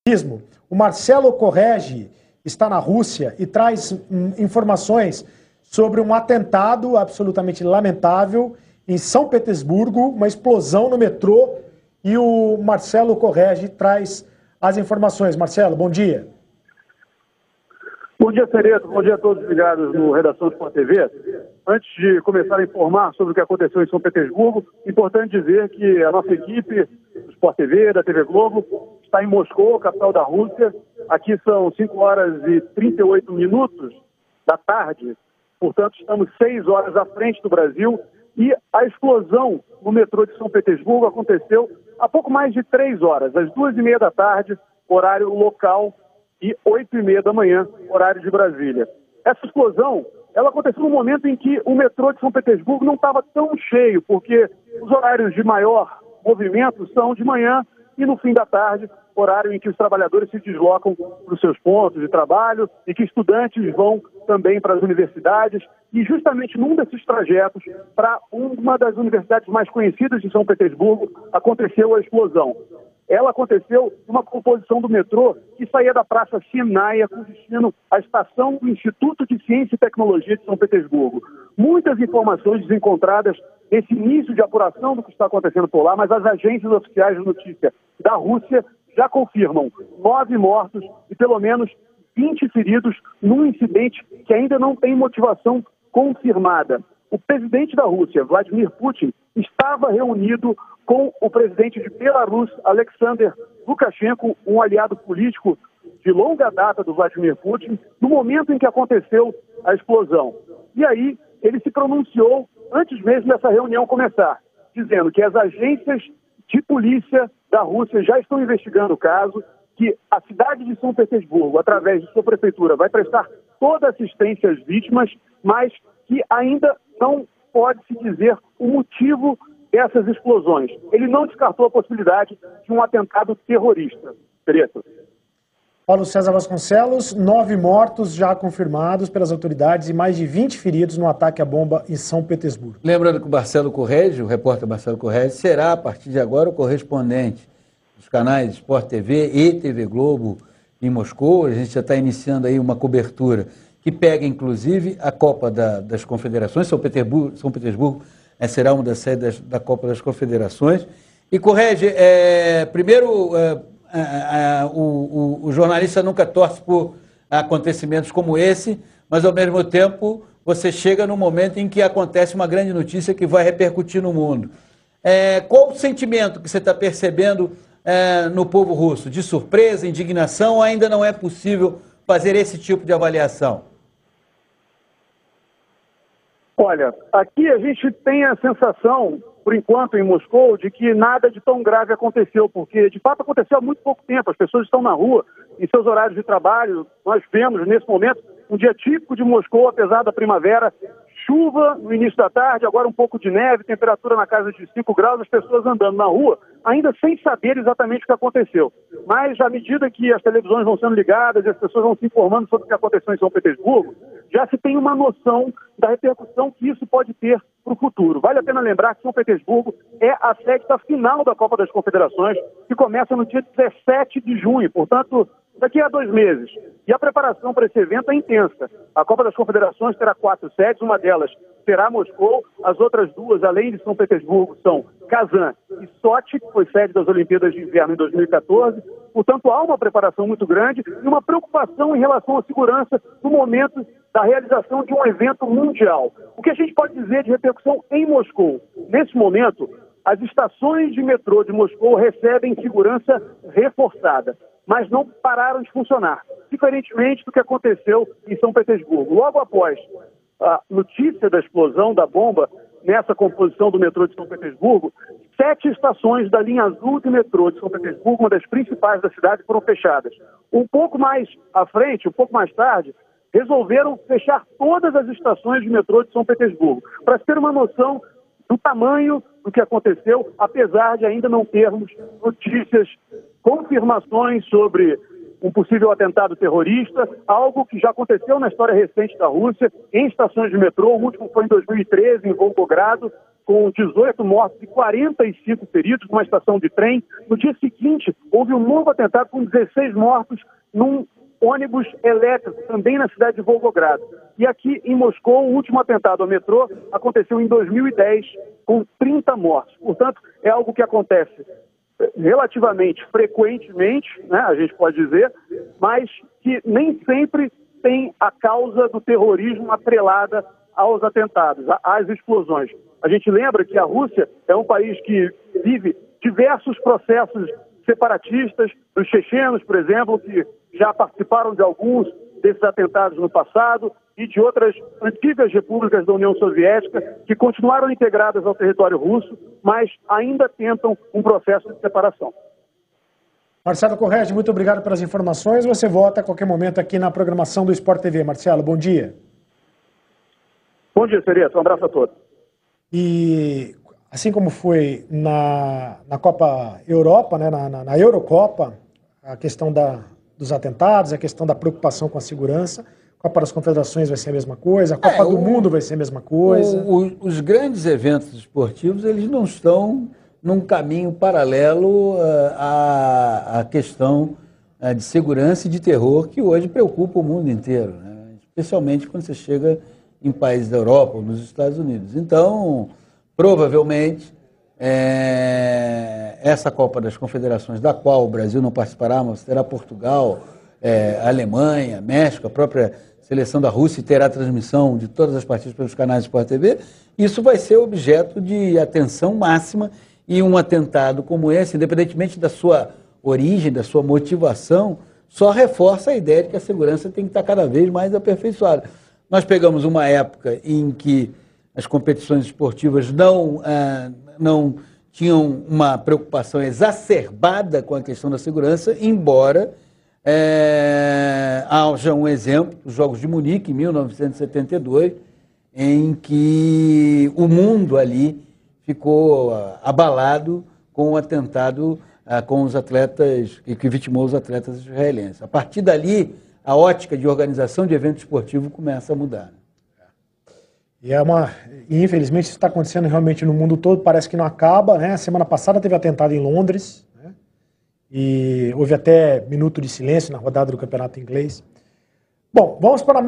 O Marcelo Correge está na Rússia e traz informações sobre um atentado absolutamente lamentável em São Petersburgo, uma explosão no metrô, e o Marcelo Correge traz as informações. Marcelo, bom dia. Bom dia, Cereto. Bom dia a todos ligados no Redação do Sport TV. Antes de começar a informar sobre o que aconteceu em São Petersburgo, importante dizer que a nossa equipe do Sport TV, da TV Globo, está em Moscou, capital da Rússia. Aqui são 5 horas e 38 minutos da tarde, portanto estamos 6 horas à frente do Brasil. E a explosão no metrô de São Petersburgo aconteceu há pouco mais de 3 horas, às 2h30 da tarde, horário local, e 8h30 da manhã, horário de Brasília. Essa explosão, ela aconteceu no momento em que o metrô de São Petersburgo não estava tão cheio, porque os horários de maior movimento são de manhã e no fim da tarde, horário em que os trabalhadores se deslocam para os seus pontos de trabalho e que estudantes vão também para as universidades. E justamente num desses trajetos, para uma das universidades mais conhecidas de São Petersburgo, aconteceu a explosão. Ela aconteceu em uma composição do metrô que saía da Praça Sinaia com destino à estação do Instituto de Ciência e Tecnologia de São Petersburgo. Muitas informações desencontradas nesse início de apuração do que está acontecendo por lá, mas as agências oficiais de notícia da Rússia já confirmam 9 mortos e pelo menos 20 feridos num incidente que ainda não tem motivação confirmada. O presidente da Rússia, Vladimir Putin, estava reunido com o presidente de Belarus, Alexander Lukashenko, um aliado político de longa data do Vladimir Putin, no momento em que aconteceu a explosão. E aí ele se pronunciou antes mesmo dessa reunião começar, dizendo que as agências de polícia da Rússia já estão investigando o caso, que a cidade de São Petersburgo, através de sua prefeitura, vai prestar toda assistência às vítimas, mas que ainda não pode-se dizer o motivo dessas explosões. Ele não descartou a possibilidade de um atentado terrorista. Preto. Paulo César Vasconcelos, 9 mortos já confirmados pelas autoridades e mais de 20 feridos no ataque à bomba em São Petersburgo. Lembrando que o Marcelo Correge, o repórter Marcelo Correge, será a partir de agora o correspondente dos canais Sport TV e TV Globo em Moscou. A gente já está iniciando aí uma cobertura que pega inclusive a Copa das Confederações. São Petersburgo será uma das sedes da Copa das Confederações. E Correge, primeiro, o jornalista nunca torce por acontecimentos como esse, mas ao mesmo tempo você chega num momento em que acontece uma grande notícia que vai repercutir no mundo. Qual o sentimento que você está percebendo no povo russo? De surpresa, indignação, ou ainda não é possível fazer esse tipo de avaliação? Olha, aqui a gente tem a sensação, por enquanto em Moscou, de que nada de tão grave aconteceu, porque de fato aconteceu há muito pouco tempo, as pessoas estão na rua, em seus horários de trabalho. Nós vemos nesse momento um dia típico de Moscou, apesar da primavera, chuva no início da tarde, agora um pouco de neve, temperatura na casa de 5 graus, as pessoas andando na rua, ainda sem saber exatamente o que aconteceu. Mas à medida que as televisões vão sendo ligadas e as pessoas vão se informando sobre o que aconteceu em São Petersburgo, já se tem uma noção da repercussão que isso pode ter para o futuro. Vale a pena lembrar que São Petersburgo é a sede da final da Copa das Confederações, que começa no dia 17 de junho, portanto, daqui a 2 meses. E a preparação para esse evento é intensa. A Copa das Confederações terá 4 sedes, uma delas será Moscou, as outras 2, além de São Petersburgo, são Kazan e Sochi, que foi sede das Olimpíadas de Inverno em 2014. Portanto, há uma preparação muito grande e uma preocupação em relação à segurança no momento da realização de um evento mundial. O que a gente pode dizer de repercussão em Moscou? Nesse momento, as estações de metrô de Moscou recebem segurança reforçada, mas não pararam de funcionar, diferentemente do que aconteceu em São Petersburgo. Logo após a notícia da explosão da bomba nessa composição do metrô de São Petersburgo, 7 estações da linha azul de metrô de São Petersburgo, uma das principais da cidade, foram fechadas. Um pouco mais à frente, um pouco mais tarde, resolveram fechar todas as estações de metrô de São Petersburgo, para ter uma noção do tamanho do que aconteceu, apesar de ainda não termos notícias, confirmações sobre um possível atentado terrorista, algo que já aconteceu na história recente da Rússia, em estações de metrô. O último foi em 2013, em Volgogrado, com 18 mortos e 45 feridos numa estação de trem. No dia seguinte, houve um novo atentado com 16 mortos num ônibus elétrico, também na cidade de Volgograd. E aqui em Moscou, o último atentado ao metrô aconteceu em 2010, com 30 mortos. Portanto, é algo que acontece relativamente frequentemente, né, a gente pode dizer, mas que nem sempre tem a causa do terrorismo atrelada aos atentados, às explosões. A gente lembra que a Rússia é um país que vive diversos processos separatistas, os chechenos, por exemplo, que já participaram de alguns desses atentados no passado, e de outras antigas repúblicas da União Soviética que continuaram integradas ao território russo, mas ainda tentam um processo de separação. Marcelo Correge, muito obrigado pelas informações. Você volta a qualquer momento aqui na programação do Sport TV. Marcelo, bom dia. Bom dia, Cerezo. Um abraço a todos. E assim como foi na Copa Europa, né, na Eurocopa, a questão dos atentados, a questão da preocupação com a segurança, a Copa das Confederações vai ser a mesma coisa, a Copa do Mundo vai ser a mesma coisa. Os grandes eventos esportivos, eles não estão num caminho paralelo à questão de segurança e de terror que hoje preocupa o mundo inteiro, né? Especialmente quando você chega em países da Europa ou nos Estados Unidos. Então, provavelmente, essa Copa das Confederações, da qual o Brasil não participará, mas terá Portugal, Alemanha, México, a própria seleção da Rússia terá transmissão de todas as partidas pelos canais de Sport TV, isso vai ser objeto de atenção máxima, e um atentado como esse, independentemente da sua origem, da sua motivação, só reforça a ideia de que a segurança tem que estar cada vez mais aperfeiçoada. Nós pegamos uma época em que as competições esportivas não tinham uma preocupação exacerbada com a questão da segurança, embora haja um exemplo, os Jogos de Munique, em 1972, em que o mundo ali ficou abalado com o atentado com os atletas, que vitimou os atletas israelenses. A partir dali, a ótica de organização de evento esportivo começa a mudar. E infelizmente isso está acontecendo realmente no mundo todo, parece que não acaba, né? Semana passada teve atentado em Londres, né? E houve até minuto de silêncio na rodada do campeonato inglês. Bom, vamos para a